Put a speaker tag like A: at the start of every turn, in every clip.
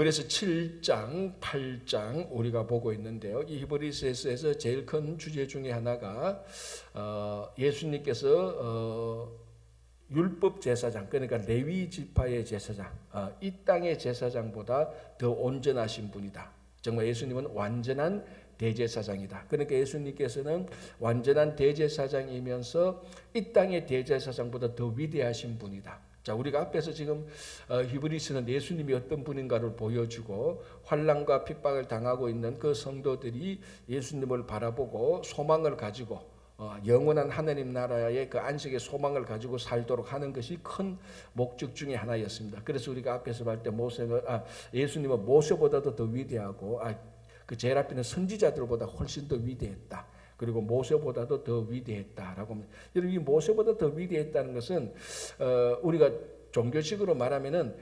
A: 그래서 7장, 8장 우리가 보고 있는데요. 이 히브리서에서 제일 큰 주제 중에 하나가 예수님께서 율법 제사장, 그러니까 레위 지파의 제사장, 이 땅의 제사장보다 더 온전하신 분이다. 정말 예수님은 완전한 대제사장이다. 그러니까 예수님께서는 완전한 대제사장이면서 이 땅의 대제사장보다 더 위대하신 분이다. 자, 우리가 앞에서 지금 히브리서는 예수님이 어떤 분인가를 보여주고 환난과 핍박을 당하고 있는 그 성도들이 예수님을 바라보고 소망을 가지고 영원한 하나님 나라의 그 안식의 소망을 가지고 살도록 하는 것이 큰 목적 중에 하나였습니다. 그래서 우리가 앞에서 볼 때 예수님은 모세보다도 더 위대하고 그 제일 앞에 있는 선지자들보다 훨씬 더 위대했다. 그리고 모세보다도 더 위대했다라고 합니다. 여러분, 이 모세보다 더 위대했다는 것은 우리가 종교식으로 말하면은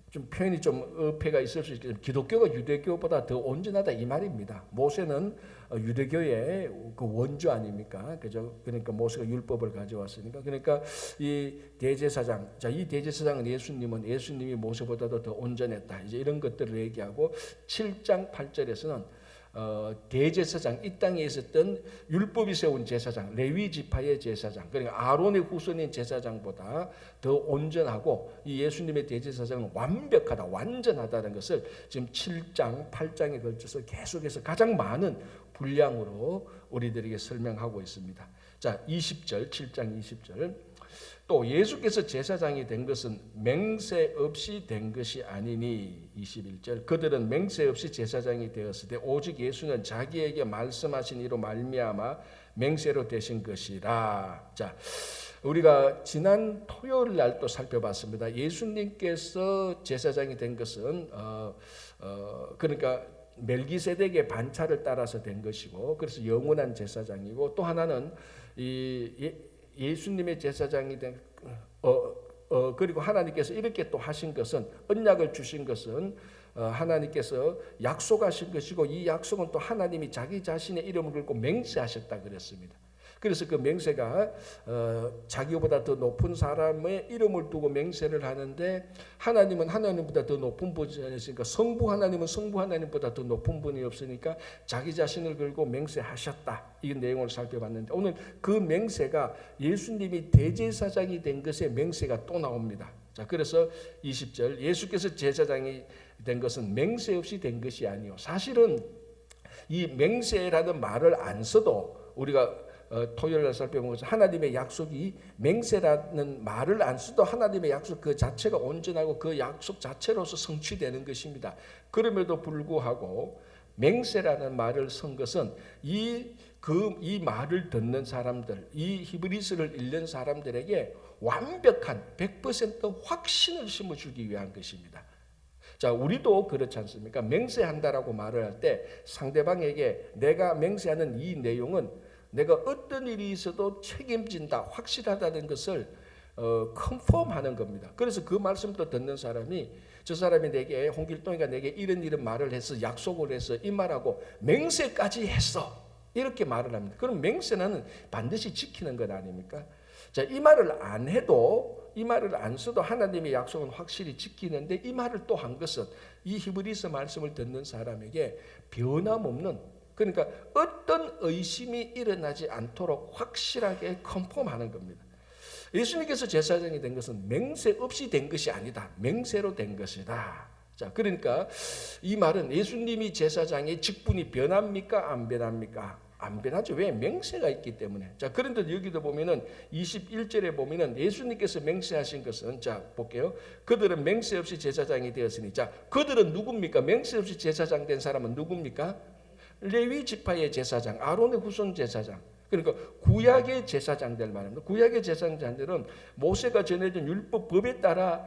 A: 좀 표현이 좀 어폐가 있을 수 있겠지만 기독교가 유대교보다 더 온전하다 이 말입니다. 모세는 유대교의 그 원조 아닙니까? 그죠? 그러니까 모세가 율법을 가져왔으니까. 그러니까 이 대제사장, 자, 이 대제사장은 예수님이 모세보다도 더 온전했다. 이제 이런 것들을 얘기하고 7장 8절에서는 대제사장, 이 땅에 있었던 율법이 세운 제사장, 레위 지파의 제사장, 그러니까 아론의 후손인 제사장보다 더 온전하고 이 예수님의 대제사장은 완벽하다, 완전하다는 것을 지금 7장, 8장에 걸쳐서 계속해서 가장 많은 분량으로 우리들에게 설명하고 있습니다. 자, 20절, 7장 20절. 또 예수께서 제사장이 된 것은 맹세 없이 된 것이 아니니 21절. 그들은 맹세 없이 제사장이 되었을 때 오직 예수는 자기에게 말씀하신 이로 말미암아 맹세로 되신 것이라. 자, 우리가 지난 토요일 날 또 살펴봤습니다. 예수님께서 제사장이 된 것은 그러니까 멜기세덱의 반차를 따라서 된 것이고, 그래서 영원한 제사장이고, 또 하나는 예수님의 제사장이 된 그리고 하나님께서 이렇게 또 하신 것은, 언약을 주신 것은 하나님께서 약속하신 것이고, 이 약속은 또 하나님이 자기 자신의 이름을 걸고 맹세하셨다 그랬습니다. 그래서 그 맹세가 자기보다 더 높은 사람의 이름을 두고 맹세를 하는데, 하나님은 하나님보다 더 높은 분이 아니니까, 성부 하나님은 성부 하나님보다 더 높은 분이 없으니까 자기 자신을 걸고 맹세하셨다. 이 내용을 살펴봤는데, 오늘 그 맹세가 예수님이 대제사장이 된 것의 맹세가 또 나옵니다. 자, 그래서 20절, 예수께서 제사장이 된 것은 맹세 없이 된 것이 아니요. 사실은 이 맹세라는 말을 안 써도, 우리가 토요일날 살펴본 것은 하나님의 약속이 맹세라는 말을 안 써도 하나님의 약속 그 자체가 온전하고 그 약속 자체로서 성취되는 것입니다. 그럼에도 불구하고 맹세라는 말을 쓴 것은 이 말을 듣는 사람들, 이 히브리서를 읽는 사람들에게 완벽한 100% 확신을 심어주기 위한 것입니다. 자, 우리도 그렇지 않습니까? 맹세한다라고 말을 할 때 상대방에게 내가 맹세하는 이 내용은 내가 어떤 일이 있어도 책임진다, 확실하다는 것을 컨펌하는 겁니다. 그래서 그 말씀도 듣는 사람이, 저 사람이 내게, 홍길동이가 내게 이런 말을 해서 약속을 해서 이 말하고 맹세까지 했어, 이렇게 말을 합니다. 그럼 맹세는 반드시 지키는 것 아닙니까? 자, 이 말을 안 해도, 이 말을 안 써도 하나님의 약속은 확실히 지키는데, 이 말을 또 한 것은 이 히브리서 말씀을 듣는 사람에게 변함없는, 그러니까 어떤 의심이 일어나지 않도록 확실하게 컨펌하는 겁니다. 예수님께서 제사장이 된 것은 맹세 없이 된 것이 아니다, 맹세로 된 것이다. 자, 그러니까 이 말은 예수님이 제사장의 직분이 변합니까? 안 변합니까? 안 변하죠. 왜? 맹세가 있기 때문에. 자, 그런데 여기도 보면은 21절에 보면은 예수님께서 맹세하신 것은, 자, 볼게요. 그들은 맹세 없이 제사장이 되었으니, 자, 그들은 누굽니까? 맹세 없이 제사장 된 사람은 누굽니까? 레위 지파의 제사장, 아론의 후손 제사장. 그러니까 구약의 제사장들 말입니다. 구약의 제사장들은 모세가 전해준 율법 법에 따라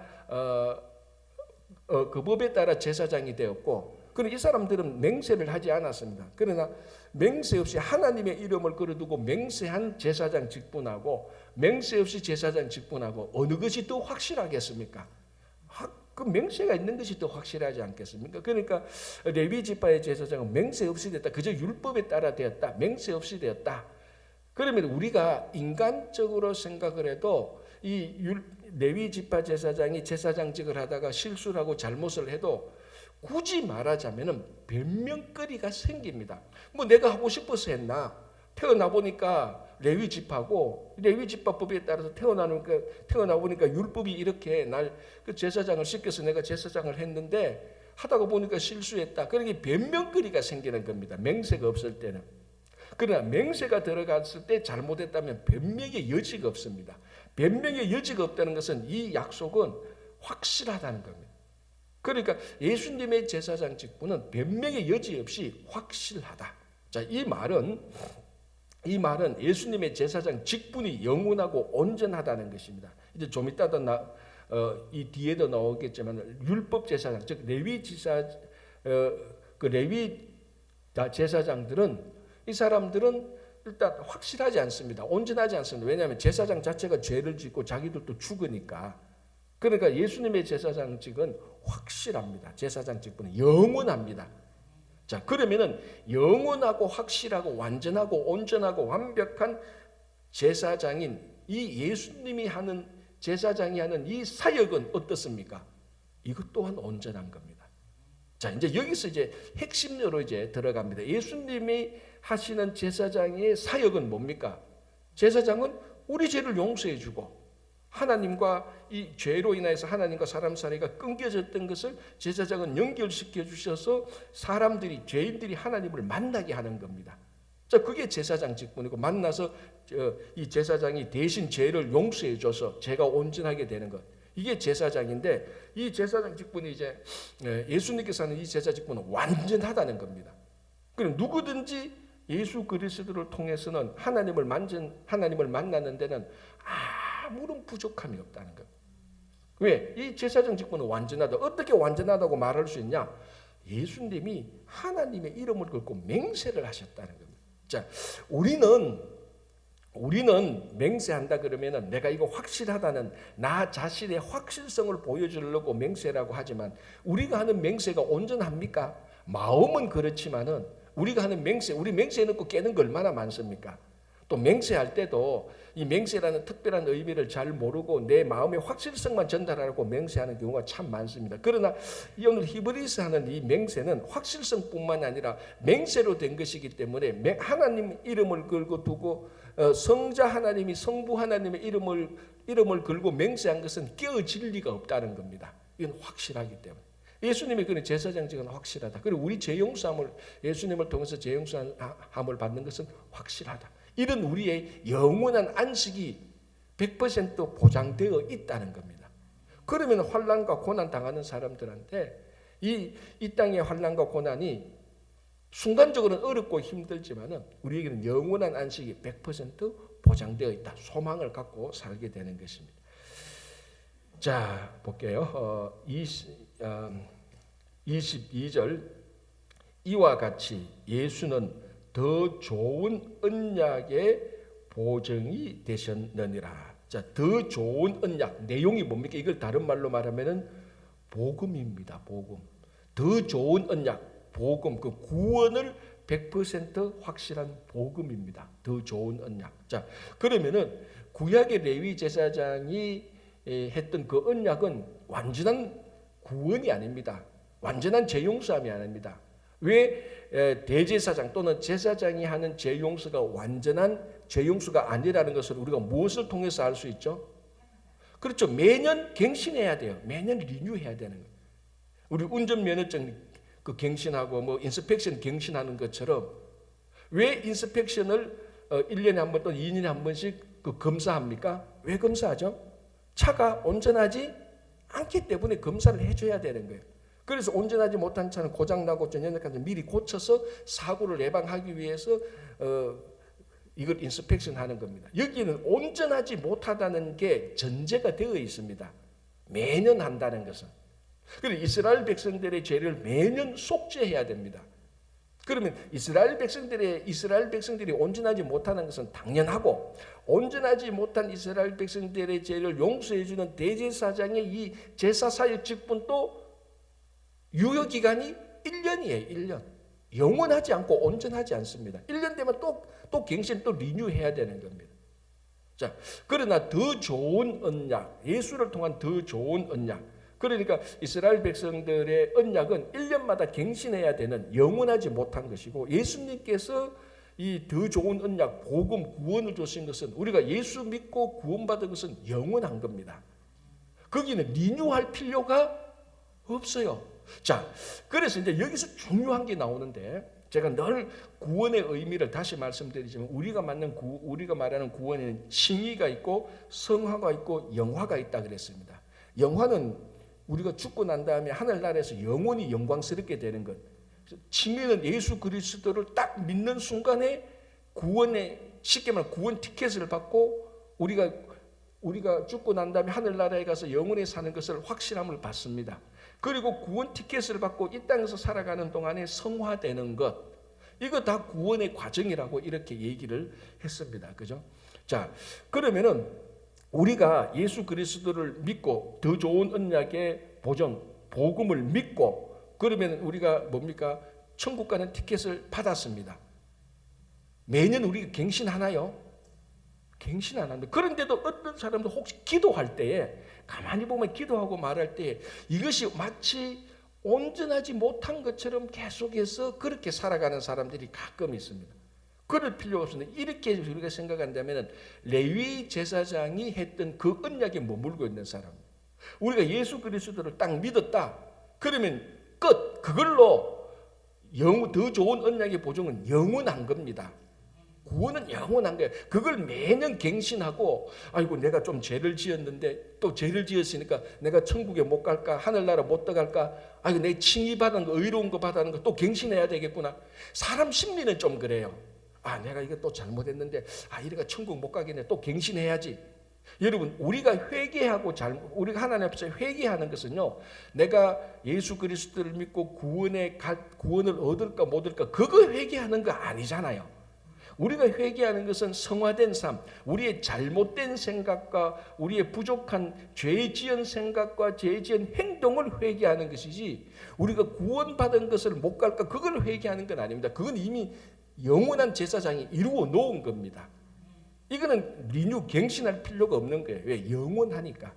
A: 그 법에 따라 제사장이 되었고, 그러나 이 사람들은 맹세를 하지 않았습니다. 그러나 맹세 없이 하나님의 이름을 걸어두고 맹세한 제사장 직분하고 맹세 없이 제사장 직분하고 어느 것이 더 확실하겠습니까? 그 맹세가 있는 것이 더 확실하지 않겠습니까? 그러니까 레위 지파의 제사장은 맹세 없이 됐다. 그저 율법에 따라 되었다. 맹세 없이 되었다. 그러면 우리가 인간적으로 생각을 해도 이 레위 지파 제사장이 제사장직을 하다가 실수를 하고 잘못을 해도 굳이 말하자면은 변명거리가 생깁니다. 뭐 내가 하고 싶어서 했나? 태어나 보니까 레위 집하고 레위 집합법에 따라서 태어나 보니까 율법이 이렇게 날 그 제사장을 시켜서 내가 제사장을 했는데 하다가 보니까 실수했다. 그러니까 변명거리가 생기는 겁니다. 맹세가 없을 때는. 그러나 맹세가 들어갔을 때 잘못했다면 변명의 여지가 없습니다. 변명의 여지가 없다는 것은 이 약속은 확실하다는 겁니다. 그러니까 예수님의 제사장 직분은 변명의 여지 없이 확실하다. 자, 이 말은 예수님의 제사장 직분이 영원하고 온전하다는 것입니다. 이제 좀 이따도 이 뒤에도 나오겠지만 율법 제사장, 즉 레위 제사장들은 이 사람들은 일단 확실하지 않습니다. 온전하지 않습니다. 왜냐하면 제사장 자체가 죄를 짓고 자기들도 죽으니까. 그러니까 예수님의 제사장직은 확실합니다. 제사장 직분은 영원합니다. 자, 그러면은 영원하고 확실하고 완전하고 온전하고 완벽한 제사장인 이 예수님이 하는 제사장이 하는 이 사역은 어떻습니까? 이것 또한 온전한 겁니다. 자, 이제 여기서 이제 핵심으로 이제 들어갑니다. 예수님이 하시는 제사장의 사역은 뭡니까? 제사장은 우리 죄를 용서해 주고 하나님과 이 죄로 인해서 하나님과 사람 사이가 끊겨졌던 것을 제사장은 연결시켜 주셔서 사람들이 죄인들이 하나님을 만나게 하는 겁니다. 자, 그게 제사장 직분이고 만나서 이 제사장이 대신 죄를 용서해 줘서 죄가 온전하게 되는 것. 이게 제사장인데 이 제사장 직분이 이제 예수님께서 하는 이 제사 직분은 완전하다는 겁니다. 그럼 누구든지 예수 그리스도를 통해서는 하나님을 만나는 데는 아무런 부족함이 없다는 것. 왜? 이 제사장 직분은 완전하다. 어떻게 완전하다고 말할 수 있냐? 예수님이 하나님의 이름을 걸고 맹세를 하셨다는 겁니다. 자, 우리는 맹세한다 그러면은 내가 이거 확실하다는 나 자신의 확실성을 보여주려고 맹세라고 하지만 우리가 하는 맹세가 온전합니까? 마음은 그렇지만은 우리가 하는 맹세, 우리 맹세해놓고 깨는 거 얼마나 많습니까? 또 맹세할 때도 이 맹세라는 특별한 의미를 잘 모르고 내 마음의 확실성만 전달하려고 맹세하는 경우가 참 많습니다. 그러나 이 오늘 히브리서 하는 이 맹세는 확실성뿐만 아니라 맹세로 된 것이기 때문에 하나님 이름을 걸고 두고 성자 하나님이 성부 하나님의 이름을 걸고 맹세한 것은 깨어질 리가 없다는 겁니다. 이건 확실하기 때문에. 예수님의 그런 제사장직은 확실하다. 그리고 우리 죄용서함을 예수님을 통해서 죄용서함을 받는 것은 확실하다. 이런 우리의 영원한 안식이 100% 보장되어 있다는 겁니다. 그러면 환난과 고난 당하는 사람들한테 이 땅의 환난과 고난이 순간적으로는 어렵고 힘들지만은 우리에게는 영원한 안식이 100% 보장되어 있다. 소망을 갖고 살게 되는 것입니다. 자, 볼게요. 22절 이와 같이 예수는 더 좋은 언약의 보증이 되셨느니라. 자, 더 좋은 언약 내용이 뭡니까? 이걸 다른 말로 말하면은 복음입니다. 복음. 더 좋은 언약, 복음, 그 구원을 100% 확실한 복음입니다. 더 좋은 언약. 자, 그러면은 구약의 레위 제사장이 했던 그 언약은 완전한 구원이 아닙니다. 완전한 죄용서함이 아닙니다. 왜 대제사장 또는 제사장이 하는 죄용서가 완전한 죄용서가 아니라는 것을 우리가 무엇을 통해서 알 수 있죠? 그렇죠. 매년 갱신해야 돼요. 매년 리뉴해야 되는 거예요. 우리 운전면허증 그 갱신하고 뭐 인스펙션 갱신하는 것처럼 왜 인스펙션을 1년에 한 번 또는 2년에 한 번씩 그 검사합니까? 왜 검사하죠? 차가 온전하지 않기 때문에 검사를 해줘야 되는 거예요. 그래서 온전하지 못한 차는 고장나고 전연까지 미리 고쳐서 사고를 예방하기 위해서 이걸 인스펙션 하는 겁니다. 여기는 온전하지 못하다는 게 전제가 되어 있습니다. 매년 한다는 것은. 그리고 이스라엘 백성들의 죄를 매년 속죄해야 됩니다. 그러면 이스라엘 백성들이 온전하지 못하는 것은 당연하고 온전하지 못한 이스라엘 백성들의 죄를 용서해 주는 대제사장의 이 제사사역 직분도 유효기간이 1년이에요. 1년. 영원하지 않고 온전하지 않습니다. 1년 되면 또 갱신 또 리뉴해야 되는 겁니다. 자, 그러나 더 좋은 언약, 예수를 통한 더 좋은 언약, 그러니까 이스라엘 백성들의 언약은 1년마다 갱신해야 되는 영원하지 못한 것이고, 예수님께서 이 더 좋은 언약, 복음, 구원을 주신 것은 우리가 예수 믿고 구원받은 것은 영원한 겁니다. 거기는 리뉴할 필요가 없어요. 자, 그래서 이제 여기서 중요한 게 나오는데, 제가 늘 구원의 의미를 다시 말씀드리지만, 우리가 말하는 구원에는 칭의가 있고 성화가 있고 영화가 있다 그랬습니다. 영화는 우리가 죽고 난 다음에 하늘나라에서 영원히 영광스럽게 되는 것. 칭의는 예수 그리스도를 딱 믿는 순간에 쉽게 말하면 구원 티켓을 받고 우리가 죽고 난 다음에 하늘나라에 가서 영원히 사는 것을 확실함을 받습니다. 그리고 구원 티켓을 받고 이 땅에서 살아가는 동안에 성화되는 것, 이거 다 구원의 과정이라고 이렇게 얘기를 했습니다. 그죠? 자, 그러면은 우리가 예수 그리스도를 믿고 더 좋은 언약의 보정, 복음을 믿고, 그러면 우리가 뭡니까? 천국 가는 티켓을 받았습니다. 매년 우리가 갱신하나요? 갱신 안 합니다. 그런데도 어떤 사람도 혹시 기도할 때에, 가만히 보면 기도하고 말할 때에 이것이 마치 온전하지 못한 것처럼 계속해서 그렇게 살아가는 사람들이 가끔 있습니다. 그럴 필요가 없습니다. 이렇게 우리가 생각한다면 레위 제사장이 했던 그 언약에 머물고 있는 사람, 우리가 예수 그리스도를 딱 믿었다 그러면 끝. 그걸로 더 좋은 언약의 보증은 영원한 겁니다. 구원은 영원한 거예요. 그걸 매년 갱신하고, 아이고 내가 좀 죄를 지었는데, 또 죄를 지었으니까 내가 천국에 못 갈까, 하늘나라 못 들어갈까, 아이고 내 칭의 받은 거, 의로운 거 받은 거 또 갱신해야 되겠구나. 사람 심리는 좀 그래요. 아, 내가 이거 또 잘못했는데, 이래가 천국 못 가겠네, 또 갱신해야지. 여러분, 우리가 회개하고 우리가 하나님 앞에서 회개하는 것은요, 내가 예수 그리스도를 믿고 구원을 얻을까 못 얻을까, 그거 회개하는 거 아니잖아요. 우리가 회개하는 것은 성화된 삶, 우리의 잘못된 생각과 우리의 부족한 죄 지은 생각과 죄 지은 행동을 회개하는 것이지, 우리가 구원받은 것을 못 갈까, 그걸 회개하는 건 아닙니다. 그건 이미 영원한 제사장이 이루어 놓은 겁니다. 이거는 리뉴 갱신할 필요가 없는 거예요. 왜? 영원하니까.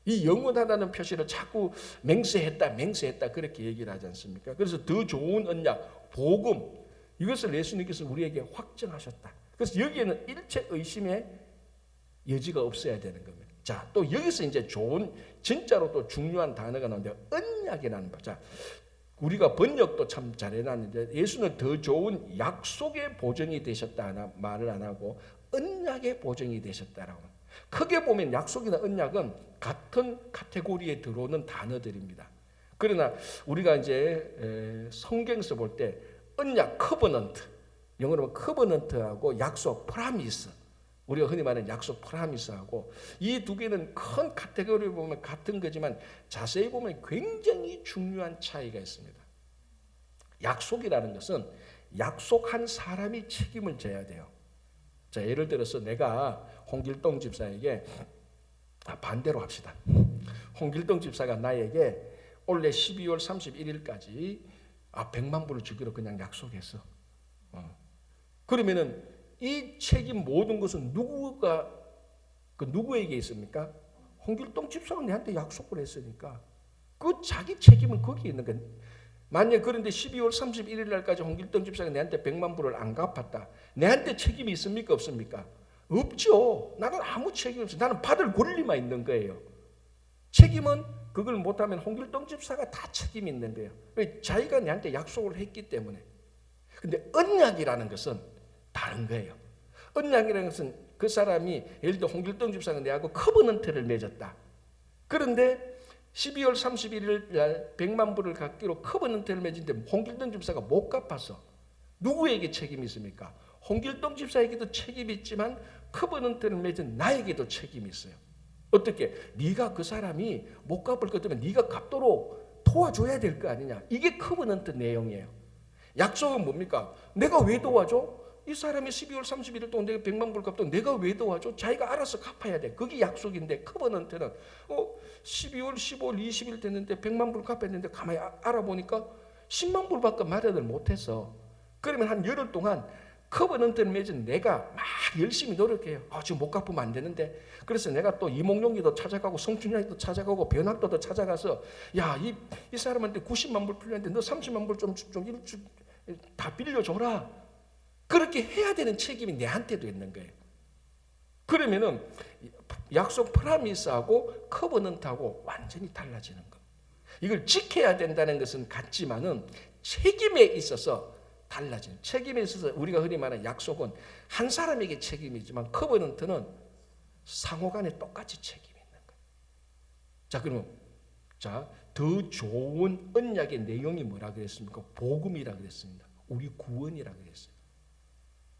A: 이 영원하다는 표시를 자꾸 맹세했다 그렇게 얘기를 하지 않습니까? 그래서 더 좋은 언약, 복음, 이것을 예수님께서 우리에게 확정하셨다. 그래서 여기에는 일체 의심의 여지가 없어야 되는 겁니다. 자, 또 여기서 이제 진짜로 또 중요한 단어가 나오는데, 언약이라는 거. 자, 우리가 번역도 참 잘해놨는데, 예수는 더 좋은 약속의 보증이 되셨다 말을 안 하고 언약의 보증이 되셨다라고. 크게 보면 약속이나 언약은 같은 카테고리에 들어오는 단어들입니다. 그러나 우리가 이제 성경에서 볼 때 언약, 커버넌트, 영어로 커버넌트하고 약속, 프라미스, 우리가 흔히 말하는 약속, 프라미스하고 이 두 개는 큰 카테고리를 보면 같은 거지만 자세히 보면 굉장히 중요한 차이가 있습니다. 약속이라는 것은 약속한 사람이 책임을 져야 돼요. 자, 예를 들어서 내가 홍길동 집사에게, 반대로 합시다. 홍길동 집사가 나에게 올해 12월 31일까지 100만 불을 주기로 그냥 약속했어. 그러면은 이 책임 모든 것은 누구에게 있습니까? 홍길동 집사가 내한테 약속을 했으니까 그 자기 책임은 거기에 있는 거야. 만약 그런데 12월 31일 날까지 홍길동 집사가 내한테 100만 불을 안 갚았다. 내한테 책임이 있습니까? 없습니까? 없죠. 나는 아무 책임 없어. 나는 받을 권리만 있는 거예요. 책임은 그걸 못하면 홍길동 집사가 다 책임이 있는 거예요. 왜? 자기가 내한테 약속을 했기 때문에. 근데 언약이라는 것은 다른 거예요. 언약이라는 것은 그 사람이, 예를 들어 홍길동 집사가 내하고 커버넌트를 맺었다. 그런데 12월 31일 날 100만 불을 갚기로 커버넌트를 맺은데 홍길동 집사가 못 갚았어. 누구에게 책임이 있습니까? 홍길동 집사에게도 책임이 있지만 커버넌트를 맺은 나에게도 책임이 있어요. 어떻게? 네가 그 사람이 못 갚을 것 때문에 네가 갚도록 도와줘야 될 거 아니냐. 이게 커버넌트 내용이에요. 약속은 뭡니까? 내가 왜 도와줘? 이 사람이 12월 31일 동안 내가 100만 불 갚도 내가 왜 도와줘? 자기가 알아서 갚아야 돼. 그게 약속인데, 커버넌트는 12월, 15일, 20일 됐는데 100만 불 갚았는데 가만히 알아보니까 10만 불밖에 마련을 못했어. 그러면 한 열흘 동안 커버넌트를 맺은 내가 막 열심히 노력해요. 지금 못 갚으면 안 되는데. 그래서 내가 또 이몽룡이도 찾아가고 성춘향이도 찾아가고 변학도도 찾아가서 야, 이 사람한테 90만 불 필요한데 너 30만 불 좀 다 빌려줘라. 그렇게 해야 되는 책임이 내한테도 있는 거예요. 그러면은 약속 프라미스하고 커버넌트하고 완전히 달라지는 거. 이걸 지켜야 된다는 것은 같지만은 책임에 있어서 달라지는. 책임에 있어서 우리가 흔히 말하는 약속은 한 사람에게 책임이지만 커버넌트는 상호간에 똑같이 책임이 있는 거예요. 자, 그러면 더 좋은 언약의 내용이 뭐라 그랬습니까? 복음이라 그랬습니다. 우리 구원이라 그랬어요.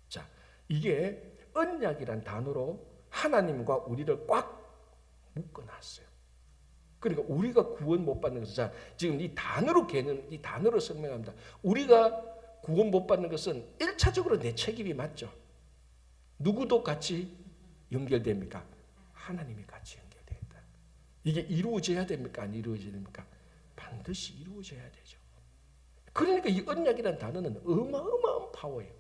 A: 자, 이게 언약이란 단어로 하나님과 우리를 꽉 묶어놨어요. 그러니까 우리가 구원 못 받는 것은, 자, 지금 이 단어로 설명합니다. 우리가 구원 못 받는 것은 1차적으로 내 책임이 맞죠. 누구도 같이 연결됩니까? 하나님이 같이 연결되어 있다. 이게 이루어져야 됩니까? 안 이루어져야 됩니까? 반드시 이루어져야 되죠. 그러니까 이 언약이라는 단어는 어마어마한 파워예요.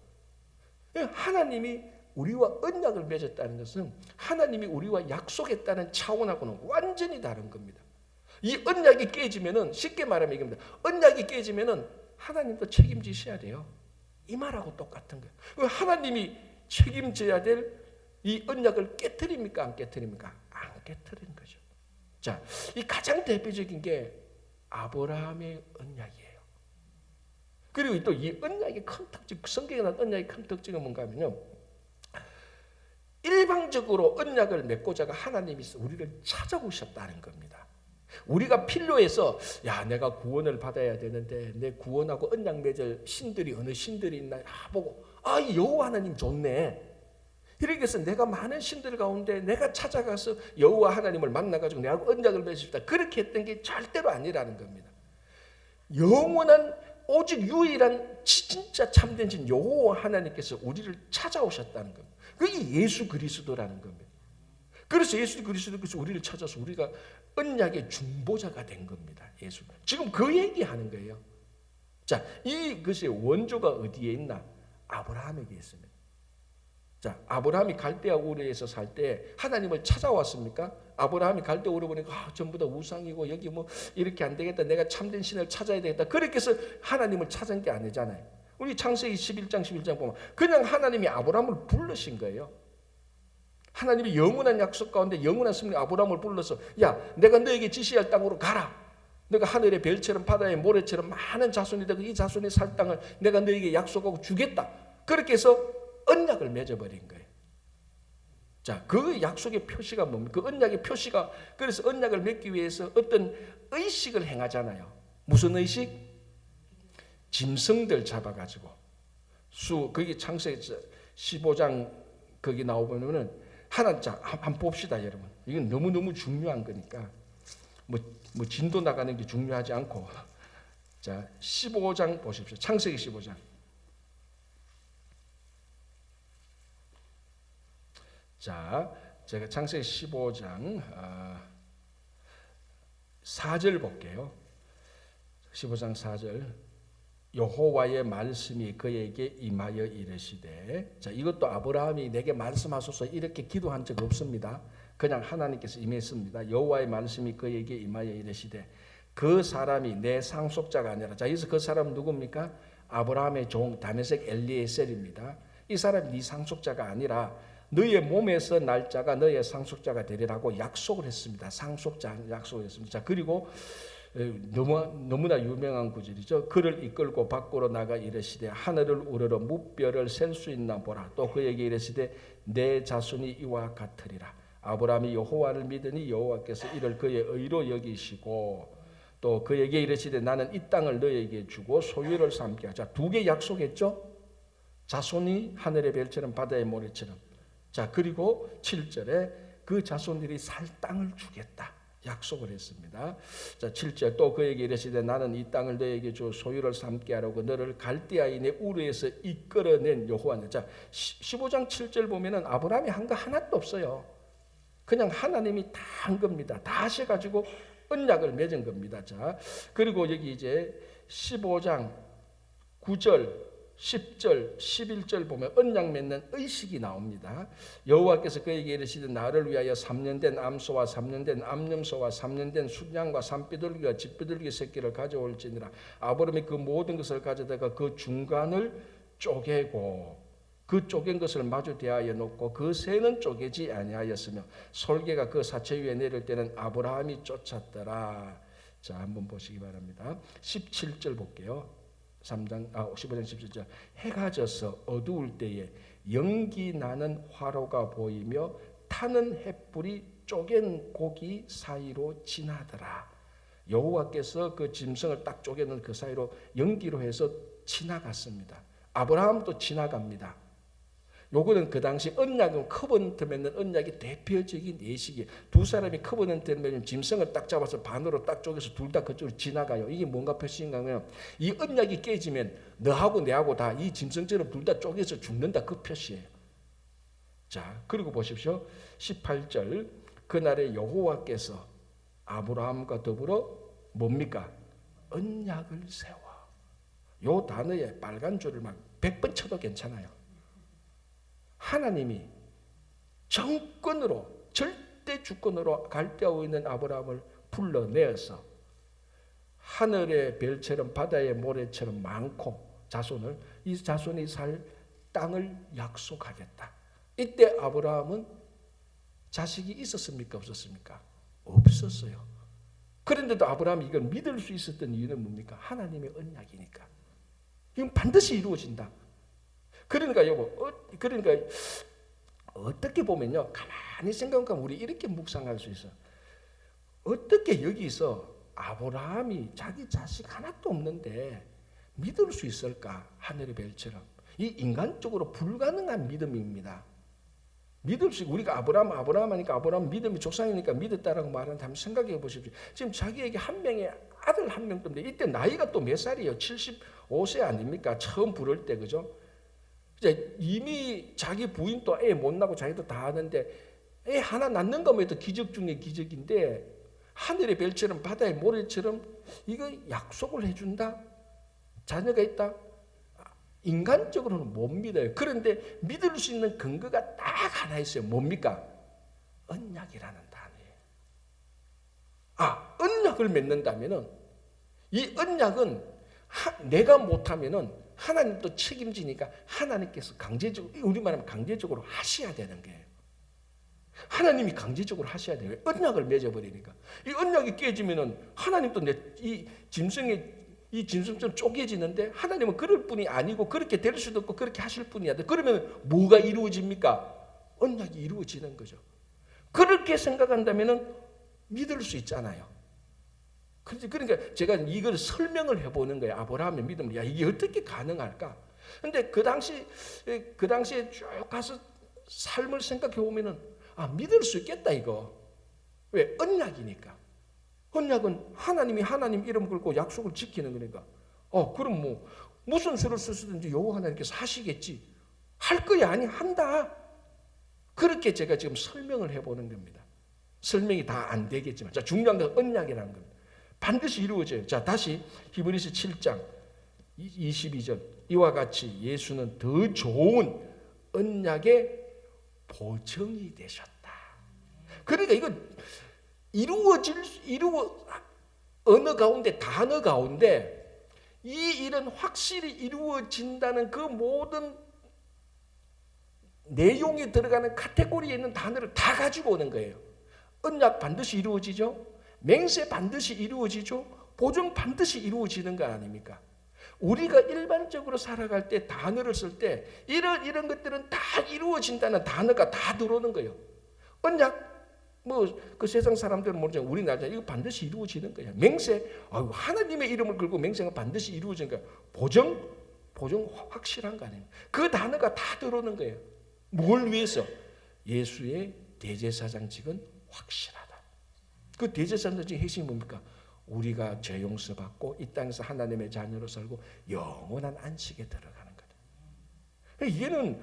A: 하나님이 우리와 언약을 맺었다는 것은 하나님이 우리와 약속했다는 차원하고는 완전히 다른 겁니다. 이 언약이 깨지면은, 쉽게 말하면 이겁니다. 언약이 깨지면은 하나님도 책임지셔야 돼요. 이 말하고 똑같은 거예요. 하나님이 책임져야 될 이 언약을 깨트립니까? 안 깨트립니까? 안 깨트리는 거죠. 자, 이 가장 대표적인 게 아브라함의 언약이에요. 그리고 또 이 언약의 큰 특징, 성경에 나온 언약의 큰 특징은 뭔가 하면요, 일방적으로 언약을 맺고자가 하나님이 우리를 찾아오셨다는 겁니다. 우리가 필요해서 야, 내가 구원을 받아야 되는데 내 구원하고 언약 맺을 신들이 어느 신들이 있나 보고 여호와 하나님 좋네. 이렇게 해서 내가 많은 신들 가운데 내가 찾아가서 여호와 하나님을 만나가지고 내가 언약을 맺을 수 있다. 그렇게 했던 게 절대로 아니라는 겁니다. 영원한 오직 유일한 진짜 참된 신 여호와 하나님께서 우리를 찾아오셨다는 겁니다. 그게 예수 그리스도라는 겁니다. 그래서 예수 그리스도께서 우리를 찾아서 우리가 언약의 중보자가 된 겁니다. 예수. 지금 그 얘기하는 거예요. 자, 이것의 원조가 어디에 있나? 아브라함에게 있습니다. 자, 아브라함이 갈대아 우르에서 살 때 하나님을 찾아왔습니까? 아브라함이 갈대아 우르 보니까 전부 다 우상이고 여기 뭐 이렇게 안 되겠다. 내가 참된 신을 찾아야 되겠다. 그렇게 해서 하나님을 찾은 게 아니잖아요. 우리 창세기 11장 보면 그냥 하나님이 아브라함을 부르신 거예요. 하나님이 영원한 약속 가운데 영원한 승리 아브라함을 불러서 야, 내가 너에게 지시할 땅으로 가라. 너가 하늘의 별처럼 바다의 모래처럼 많은 자손이 되고 이 자손이 살 땅을 내가 너에게 약속하고 주겠다. 그렇게 해서 언약을 맺어버린 거예요. 자, 그 약속의 표시가 뭡니까? 그 언약의 표시가, 그래서 언약을 맺기 위해서 어떤 의식을 행하잖아요. 무슨 의식? 짐승들 잡아가지고 거기 창세기 15장 거기 나오면은 한번 봅시다, 여러분. 이건 너무너무 중요한 거니까 뭐 진도 나가는 게 중요하지 않고, 자, 15장 보십시오. 창세기 15장. 자, 제가 창세기 15장 4절 볼게요. 15장 4절. 여호와의 말씀이 그에게 임하여 이르시되, 자, 이것도 아브라함이 내게 말씀하소서 이렇게 기도한 적 없습니다. 그냥 하나님께서 임했습니다. 여호와의 말씀이 그에게 임하여 이르시되 그 사람이 내 상속자가 아니라, 자, 여기서 그 사람은 누굽니까? 아브라함의 종 다메섹 엘리에셀입니다. 이 사람이 네 상속자가 아니라 너의 몸에서 날 자가 너의 상속자가 되리라고 약속을 했습니다. 상속자 약속을 했습니다. 자, 그리고 너무나 유명한 구절이죠. 그를 이끌고 밖으로 나가 이르시되 하늘을 우러러 무뼈를 셀 수 있나 보라. 또 그에게 이르시되 내 자손이 이와 같으리라. 아브라함이 여호와를 믿으니 여호와께서 이를 그의 의로 여기시고, 또 그에게 이르시되 나는 이 땅을 너에게 주고 소유를 삼게 하자. 두 개 약속했죠. 자손이 하늘의 별처럼 바다의 모래처럼. 자, 그리고 7절에 그 자손들이 살 땅을 주겠다 약속을 했습니다. 자, 7절 또 그에게 이르시되 나는 이 땅을 너에게 주 소유를 삼게 하려고 너를 갈대아인의 우르에서 이끌어낸 여호와는. 자, 15장 7절 보면은 아브라함이 한 거 하나도 없어요. 그냥 하나님이 다 한 겁니다. 다 하셔가지고 언약을 맺은 겁니다. 자, 그리고 여기 이제 15장 9절 10절, 11절 보면 언약 맺는 의식이 나옵니다. 여호와께서 그에게 이르시되 나를 위하여 3년 된 암소와 3년 된 암염소와 3년 된 순양과 산비둘기와 집비둘기 새끼를 가져올지니라. 아브라함이 그 모든 것을 가져다가 그 중간을 쪼개고 그 쪼갠 것을 마주 대하여 놓고 그 새는 쪼개지 아니하였으며 솔개가 그 사체 위에 내릴 때는 아브라함이 쫓았더라. 자, 한번 보시기 바랍니다. 17절 볼게요. 15장 17절. 해가 져서 어두울 때에 연기 나는 화로가 보이며 타는 횃불이 쪼갠 고기 사이로 지나더라. 여호와께서 그 짐승을 딱 쪼개는 그 사이로 연기로 해서 지나갔습니다. 아브라함도 지나갑니다. 요거는 그 당시 언약은 커버넌트 맺는 언약이 대표적인 예식이에요. 두 사람이 커버넌트 맺는 짐승을 딱 잡아서 반으로 딱 쪼개서 둘 다 그쪽으로 지나가요. 이게 뭔가 표시인가 하면 이 언약이 깨지면 너하고 내하고 다 이 짐승처럼 둘 다 쪼개서 죽는다, 그 표시예요. 자, 그리고 보십시오. 18절. 그날에 여호와께서 아브라함과 더불어 뭡니까? 언약을 세워. 요 단어에 빨간 줄을 막 100번 쳐도 괜찮아요. 하나님이 정권으로, 절대 주권으로 갈대하고 있는 아브라함을 불러내어서 하늘의 별처럼 바다의 모래처럼 많고 자손을, 이 자손이 살 땅을 약속하겠다. 이때 아브라함은 자식이 있었습니까? 없었습니까? 없었어요. 그런데도 아브라함이 이걸 믿을 수 있었던 이유는 뭡니까? 하나님의 언약이니까. 이건 반드시 이루어진다. 그러니까 그러니까 어떻게 보면요, 가만히 생각하면 우리 이렇게 묵상할 수 있어. 어떻게 여기서 아브라함이 자기 자식 하나도 없는데 믿을 수 있을까? 하늘의 별처럼. 이 인간적으로 불가능한 믿음입니다. 믿을 수, 우리가 아브라함 하니까 아브라함 믿음이 조상이니까 믿었다라고 말하는데 한번 생각해 보십시오. 지금 자기에게 한 명의 아들 한 명 때문에 이때 나이가 또 몇 살이에요? 75세 아닙니까? 처음 부를 때, 그죠? 이제 이미 자기 부인도 애 못 낳고 자기도 다 하는데 애 하나 낳는 것만 해도 기적 중에 기적인데 하늘의 별처럼 바다의 모래처럼 이거 약속을 해준다? 자녀가 있다? 인간적으로는 못 믿어요. 그런데 믿을 수 있는 근거가 딱 하나 있어요. 뭡니까? 언약이라는 단어예요. 언약을 맺는다면은 이 언약은 내가 못하면은 하나님도 책임지니까 하나님께서 강제적으로, 우리 말하면 강제적으로 하셔야 되는 거예요. 하나님이 강제적으로 하셔야 돼요. 언약을 맺어버리니까. 이 언약이 깨지면은 하나님도 이 짐승처럼 쪼개지는데 하나님은 그럴 뿐이 아니고 그렇게 될 수도 없고 그렇게 하실 뿐이야. 그러면 뭐가 이루어집니까? 언약이 이루어지는 거죠. 그렇게 생각한다면은 믿을 수 있잖아요. 그러니까 제가 이걸 설명을 해보는 거예요. 아브라함의 믿음을. 야, 이게 어떻게 가능할까? 근데 그 당시에 쭉 가서 삶을 생각해 보면은 믿을 수 있겠다 이거. 왜? 언약이니까. 언약은 하나님이 하나님 이름 걸고 약속을 지키는 거니까. 그럼 뭐 무슨 수를 쓰든지 여호와 하나님께서 하시겠지. 할 거야? 아니, 한다. 그렇게 제가 지금 설명을 해보는 겁니다. 설명이 다 안 되겠지만, 자, 중요한 건 언약이라는 겁니다. 반드시 이루어져요. 자, 다시 히브리서 7장 22절. 이와 같이 예수는 더 좋은 언약의 보증이 되셨다. 그러니까 이건 언어 가운데, 단어 가운데 이 일은 확실히 이루어진다는 그 모든 내용이 들어가는 카테고리에 있는 단어를 다 가지고 오는 거예요. 언약 반드시 이루어지죠. 맹세 반드시 이루어지죠. 보증 반드시 이루어지는 거 아닙니까? 우리가 일반적으로 살아갈 때 단어를 쓸 때 이런 것들은 다 이루어진다는 단어가 다 들어오는 거예요. 언약 그 세상 사람들은 모르지만 우리나라 이거 반드시 이루어지는 거야. 맹세, 하나님의 이름을 걸고 맹세가 반드시 이루어지는 거야. 보증 확실한 거 아니에요. 그 단어가 다 들어오는 거예요. 뭘 위해서? 예수의 대제사장직은 확실하다. 그 대제사장직의 핵심이 뭡니까? 우리가 죄 용서받고 이 땅에서 하나님의 자녀로 살고 영원한 안식에 들어가는 거다. 얘는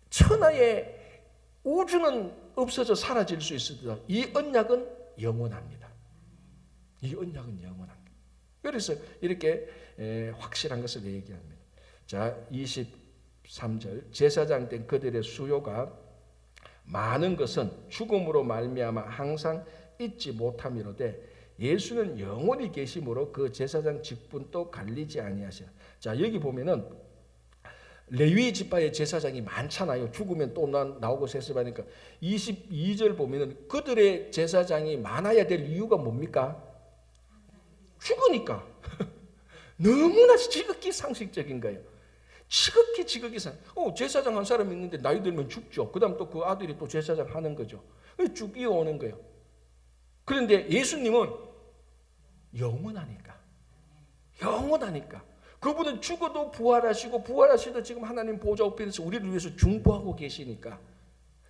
A: 천하의 우주는 없어져 사라질 수 있어도 이 언약은 영원합니다. 이 언약은 영원한 거예요. 그래서 이렇게 확실한 것을 얘기합니다. 자, 23절. 제사장 된 그들의 수요가 많은 것은 죽음으로 말미암아 항상 잊지 못함이로되 예수는 영원히 계심으로 그 제사장 직분도 갈리지 아니하시라. 자, 여기 보면은 레위 지파의 제사장이 많잖아요. 죽으면 또 나오고 세습하니까 22절 보면은 그들의 제사장이 많아야 될 이유가 뭡니까? 죽으니까. 너무나 지극히 상식적인 거예요. 지극히 제사장 한 사람이 있는데 나이 들면 죽죠. 그 다음 또 그 아들이 또 제사장 하는 거죠. 쭉 이어오는 거예요. 그런데 예수님은 영원하니까. 그분은 죽어도 부활하시고 부활하시도 지금 하나님 보좌 우편에서 우리를 위해서 중보하고 계시니까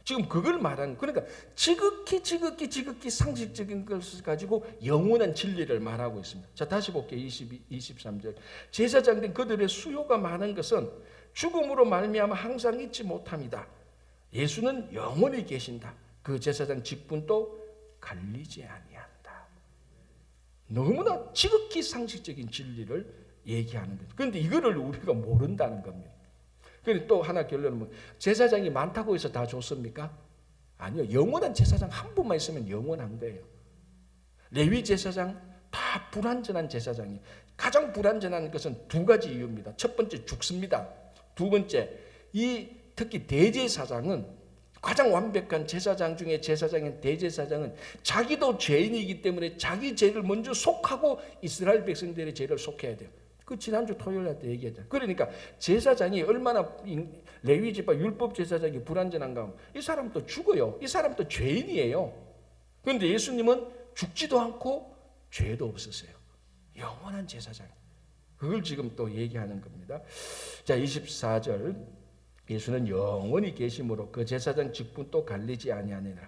A: 지금 그걸 말하는, 그러니까 지극히 상식적인 것을 가지고 영원한 진리를 말하고 있습니다. 자, 다시 볼게요. 23절. 제사장 된 그들의 수요가 많은 것은 죽음으로 말미암아 항상 잊지 못합니다. 예수는 영원히 계신다. 그 제사장 직분도 갈리지 아니한다. 너무나 지극히 상식적인 진리를 얘기하는 거죠. 그런데 이거를 우리가 모른다는 겁니다. 그런데 또 하나 결론은 뭐, 제사장이 많다고 해서 다 좋습니까? 아니요. 영원한 제사장 한 분만 있으면 영원한 거예요. 레위 제사장 다 불완전한 제사장이. 가장 불완전한 것은 두 가지 이유입니다. 첫 번째, 죽습니다. 두 번째, 특히 대제사장은, 가장 완벽한 제사장 중에 제사장인 대제사장은 자기도 죄인이기 때문에 자기 죄를 먼저 속하고 이스라엘 백성들의 죄를 속해야 돼요. 그 지난주 토요일 때 얘기했잖아요. 그러니까 제사장이 얼마나 레위 지파 율법 제사장이 불완전한가 하면 이 사람도 죽어요. 이 사람도 죄인이에요. 그런데 예수님은 죽지도 않고 죄도 없으세요. 영원한 제사장. 그걸 지금 또 얘기하는 겁니다. 자, 24절. 예수는 영원히 계심으로 그 제사장 직분도 갈리지 아니하니라.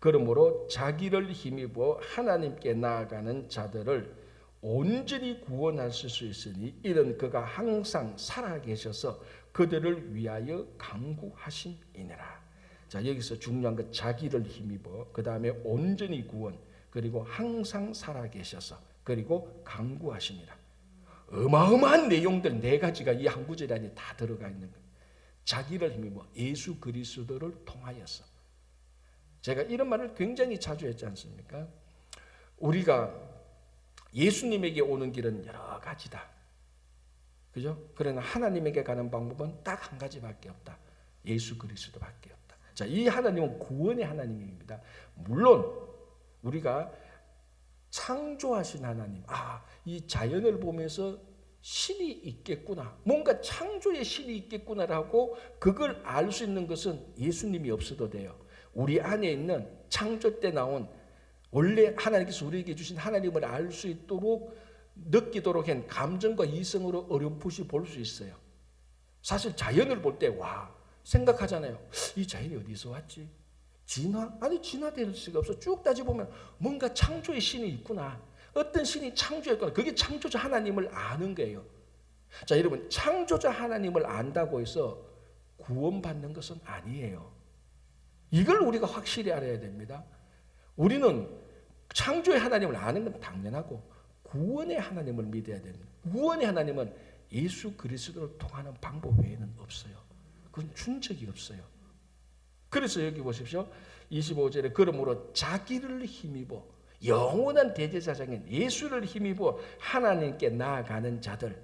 A: 그러므로 자기를 힘입어 하나님께 나아가는 자들을 온전히 구원하실 수 있으니 이는 그가 항상 살아계셔서 그들을 위하여 강구하심이니라. 자, 여기서 중요한 것, 자기를 힘입어, 그 다음에 온전히 구원, 그리고 항상 살아계셔서, 그리고 강구하심이라. 어마어마한 내용들 네 가지가 이 한 구절에 안에 다 들어가 있는 거예요. 자기를 힘입어 예수 그리스도를 통하여서. 제가 이런 말을 굉장히 자주 했지 않습니까? 우리가 예수님에게 오는 길은 여러 가지다. 그죠? 그러나 하나님에게 가는 방법은 딱 한 가지밖에 없다. 예수 그리스도밖에 없다. 자, 이 하나님은 구원의 하나님입니다. 물론 우리가 창조하신 하나님, 이 자연을 보면서 신이 있겠구나, 뭔가 창조의 신이 있겠구나라고 그걸 알 수 있는 것은 예수님이 없어도 돼요. 우리 안에 있는 창조 때 나온 원래 하나님께서 우리에게 주신 하나님을 알 수 있도록 느끼도록 한 감정과 이성으로 어렴풋이 볼 수 있어요. 사실 자연을 볼 때 생각하잖아요. 이 자연이 어디서 왔지? 진화? 아니, 진화될 수가 없어. 쭉 따져보면 뭔가 창조의 신이 있구나. 어떤 신이 창조했구나. 그게 창조자 하나님을 아는 거예요. 자, 여러분, 창조자 하나님을 안다고 해서 구원받는 것은 아니에요. 이걸 우리가 확실히 알아야 됩니다. 우리는 창조의 하나님을 아는 건 당연하고 구원의 하나님을 믿어야 됩니다. 구원의 하나님은 예수 그리스도를 통하는 방법 외에는 없어요. 그건 준 적이 없어요. 그래서 여기 보십시오. 25절에 그러므로 자기를 힘입어 영원한 대제사장인 예수를 힘입어 하나님께 나아가는 자들,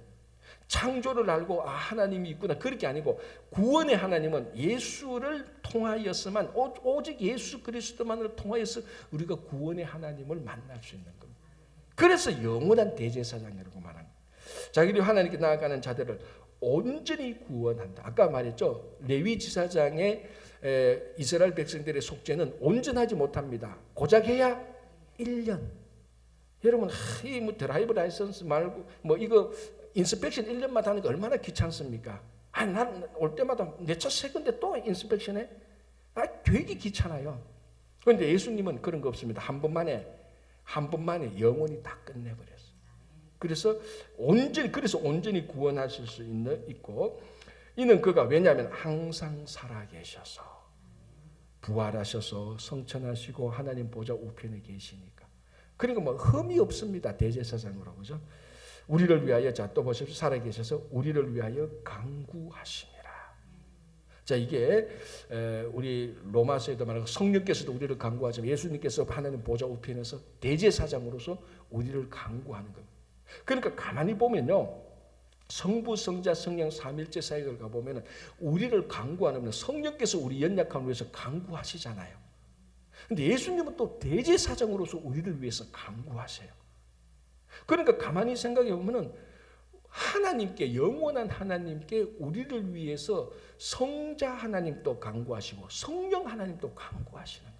A: 창조를 알고 하나님이 있구나, 그렇게 아니고 구원의 하나님은 예수를 통하여서만, 오직 예수 그리스도만을 통하여서 우리가 구원의 하나님을 만날 수 있는 겁니다. 그래서 영원한 대제사장이라고 말합니다. 자기를 하나님께 나아가는 자들을 온전히 구원한다. 아까 말했죠. 레위 지사장의 이스라엘 백성들의 속죄는 온전하지 못합니다. 고작 해야 1년. 여러분, 이 드라이브 라이선스 말고 이거 인스펙션 1년마다 하는 게 얼마나 귀찮습니까? 난 올 때마다 내 차 새 건데 또 인스펙션해? 되게 귀찮아요. 그런데 예수님은 그런 거 없습니다. 한 번만에 영원히 다 끝내버렸어요. 그래서 온전히 구원하실 수 있고, 이는 그가 왜냐하면 항상 살아계셔서 부활하셔서 성천하시고 하나님 보좌 우편에 계시니까. 그러니까 흠이 없습니다. 대제사장으로, 그죠? 우리를 위하여, 자, 또 보십시오. 살아계셔서 우리를 위하여 간구하심이라. 자, 이게 우리 로마서에도 말하고 성령께서도 우리를 간구하지만 예수님께서 하나님 보좌 우편에서 대제사장으로서 우리를 간구하는 겁니다. 그러니까 가만히 보면요, 성부, 성자, 성령 삼일째 사역을 가보면 우리를 간구하는, 성령께서 우리 연약함을 위해서 간구하시잖아요. 근데 예수님은 또 대제사장으로서 우리를 위해서 간구하세요. 그러니까 가만히 생각해 보면은 하나님께, 영원한 하나님께 우리를 위해서 성자 하나님도 간구하시고 성령 하나님도 간구하시는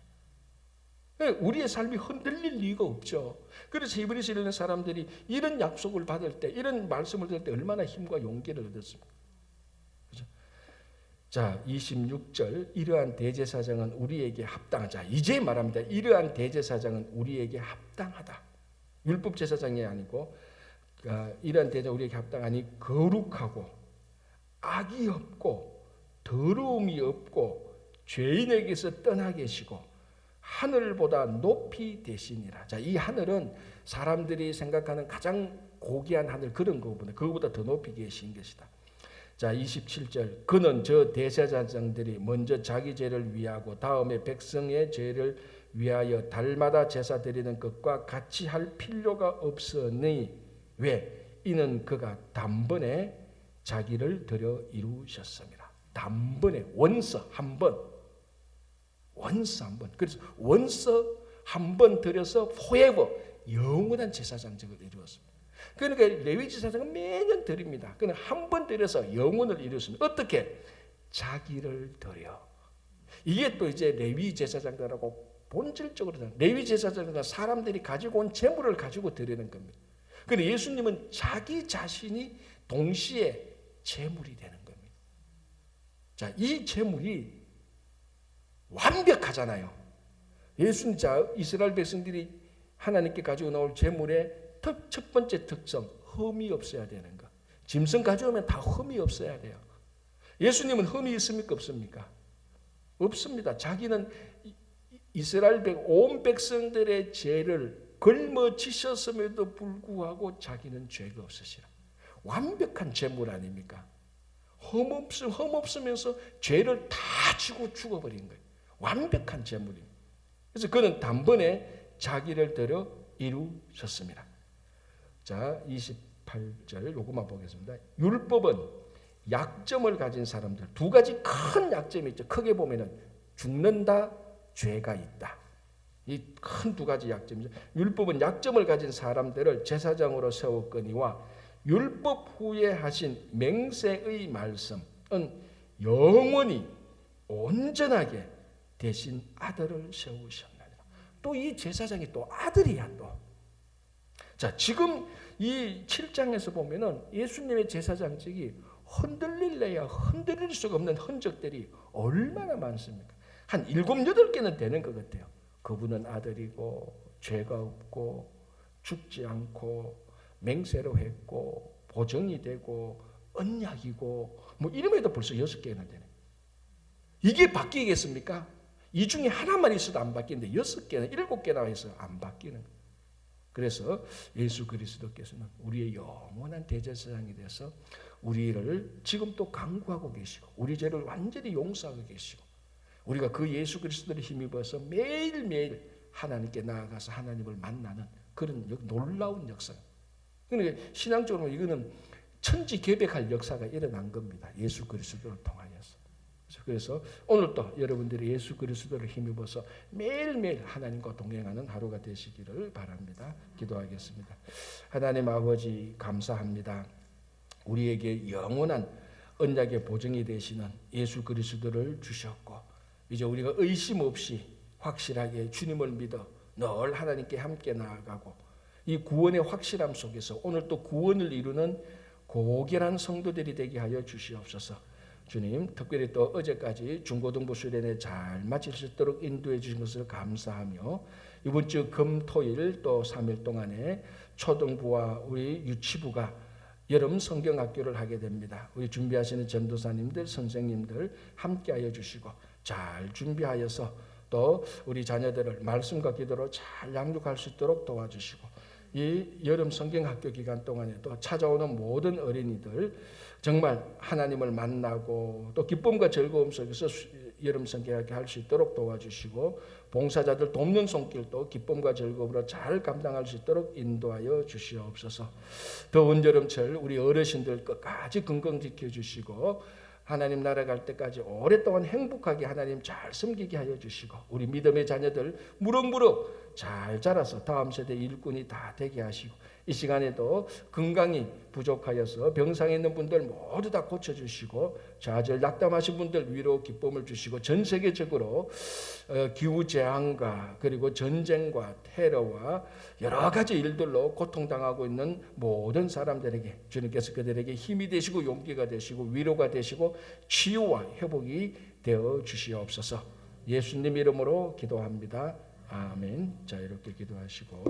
A: 거예요. 우리의 삶이 흔들릴 리가 없죠. 그래서 히브리서에 있는 사람들이 이런 약속을 받을 때, 이런 말씀을 들을 때 얼마나 힘과 용기를 얻었습니까? 그렇죠? 자, 26절, 이러한 대제사장은 우리에게 합당하자. 이제 말합니다. 이러한 대제사장은 우리에게 합당하다. 율법 제사장이 아니고 이러한 대제사장은 우리에게 합당하니 거룩하고 악이 없고 더러움이 없고 죄인에게서 떠나 계시고 하늘보다 높이 되시니라. 자, 이 하늘은 사람들이 생각하는 가장 고귀한 하늘, 그런 것보다, 그거보다 더 높이 계신 것이다. 자, 27절, 그는 저 대제사장들이 먼저 자기 죄를 위하고 다음에 백성의 죄를 위하여 달마다 제사 드리는 것과 같이 할 필요가 없으니, 왜? 이는 그가 단번에 자기를 드려 이루셨습니다. 단번에, 원서 한 번, 원서 한 번. 그래서 원서 한 번 드려서 forever, 영원한 제사장직을 이루었습니다. 그러니까 레위 제사장은 매년 드립니다. 그는 한 번 드려서 영원을 이루었습니다. 어떻게? 자기를 드려. 이게 또 이제 레위 제사장들하고 본질적으로 레위 제사장은 사람들이 가지고 온 재물을 가지고 드리는 겁니다. 그런데 예수님은 자기 자신이 동시에 재물이 되는 겁니다. 자, 이 재물이 완벽하잖아요. 예수님, 자, 이스라엘 백성들이 하나님께 가지고 나올 재물의 첫 번째 특성, 흠이 없어야 되는 것. 짐승 가져오면 다 흠이 없어야 돼요. 예수님은 흠이 있습니까? 없습니까? 없습니다. 자기는 이스라엘 온 백성들의 죄를 걸머지셨음에도 불구하고 자기는 죄가 없으시라. 완벽한 재물 아닙니까? 흠 없으면서 죄를 다 지고 죽어버린 거예요. 완벽한 재물입니다. 그래서 그는 단번에 자기를 들여 이루셨습니다. 자, 28절 요것만 보겠습니다. 율법은 약점을 가진 사람들, 두 가지 큰 약점이 있죠. 크게 보면은 죽는다, 죄가 있다. 이 큰 두 가지 약점이죠. 율법은 약점을 가진 사람들을 제사장으로 세웠거니와 율법 후에 하신 맹세의 말씀은 영원히 온전하게 대신 아들을 세우셨느니라. 또 이 제사장이 또 아들이야 또. 자, 지금 이 7장에서 보면은 예수님의 제사장직이 흔들릴래야 흔들릴 수가 없는 흔적들이 얼마나 많습니까? 한 7, 8개는 되는 것 같아요. 그분은 아들이고 죄가 없고 죽지 않고 맹세로 했고 보정이 되고 언약이고 뭐 이름에도 벌써 6개나 되네. 이게 바뀌겠습니까? 이 중에 하나만 있어도 안 바뀌는데 6개나 7개나 해서 안 바뀌는 거예요. 그래서 예수 그리스도께서는 우리의 영원한 대제사장이 되어서 우리를 지금 또 강구하고 계시고 우리 죄를 완전히 용서하고 계시고 우리가 그 예수 그리스도를 힘입어서 매일매일 하나님께 나아가서 하나님을 만나는 그런 놀라운 역사. 그러니까 신앙적으로 이거는 천지개벽할 역사가 일어난 겁니다. 예수 그리스도를 통하여서. 그래서 오늘도 여러분들이 예수 그리스도를 힘입어서 매일매일 하나님과 동행하는 하루가 되시기를 바랍니다. 기도하겠습니다. 하나님 아버지 감사합니다. 우리에게 영원한 언약의 보증이 되시는 예수 그리스도를 주셨고 이제 우리가 의심 없이 확실하게 주님을 믿어 늘 하나님께 함께 나아가고 이 구원의 확실함 속에서 오늘 또 구원을 이루는 고결한 성도들이 되게 하여 주시옵소서. 주님, 특별히 또 어제까지 중고등부 수련회 잘 마칠 수 있도록 인도해 주신 것을 감사하며 이번 주 금토일 또 3일 동안에 초등부와 우리 유치부가 여름 성경학교를 하게 됩니다. 우리 준비하시는 전도사님들, 선생님들 함께하여 주시고 잘 준비하여서 또 우리 자녀들을 말씀과 기도로 잘 양육할 수 있도록 도와주시고 이 여름 성경 학교 기간 동안에도 찾아오는 모든 어린이들 정말 하나님을 만나고 또 기쁨과 즐거움 속에서 여름 성경학교 할 수 있도록 도와주시고 봉사자들 돕는 손길도 기쁨과 즐거움으로 잘 감당할 수 있도록 인도하여 주시옵소서. 더운 여름철 우리 어르신들 끝까지 건강 지켜주시고 하나님 나라 갈 때까지 오랫동안 행복하게 하나님 잘 섬기게 하여 주시고 우리 믿음의 자녀들 무럭무럭 잘 자라서 다음 세대 일꾼이 다 되게 하시고 이 시간에도 건강이 부족하여서 병상에 있는 분들 모두 다 고쳐주시고 좌절 낙담하신 분들 위로 기쁨을 주시고 전 세계적으로 기후재앙과 그리고 전쟁과 테러와 여러 가지 일들로 고통당하고 있는 모든 사람들에게 주님께서 그들에게 힘이 되시고 용기가 되시고 위로가 되시고 치유와 회복이 되어 주시옵소서. 예수님 이름으로 기도합니다. 아멘. 자, 이렇게 기도하시고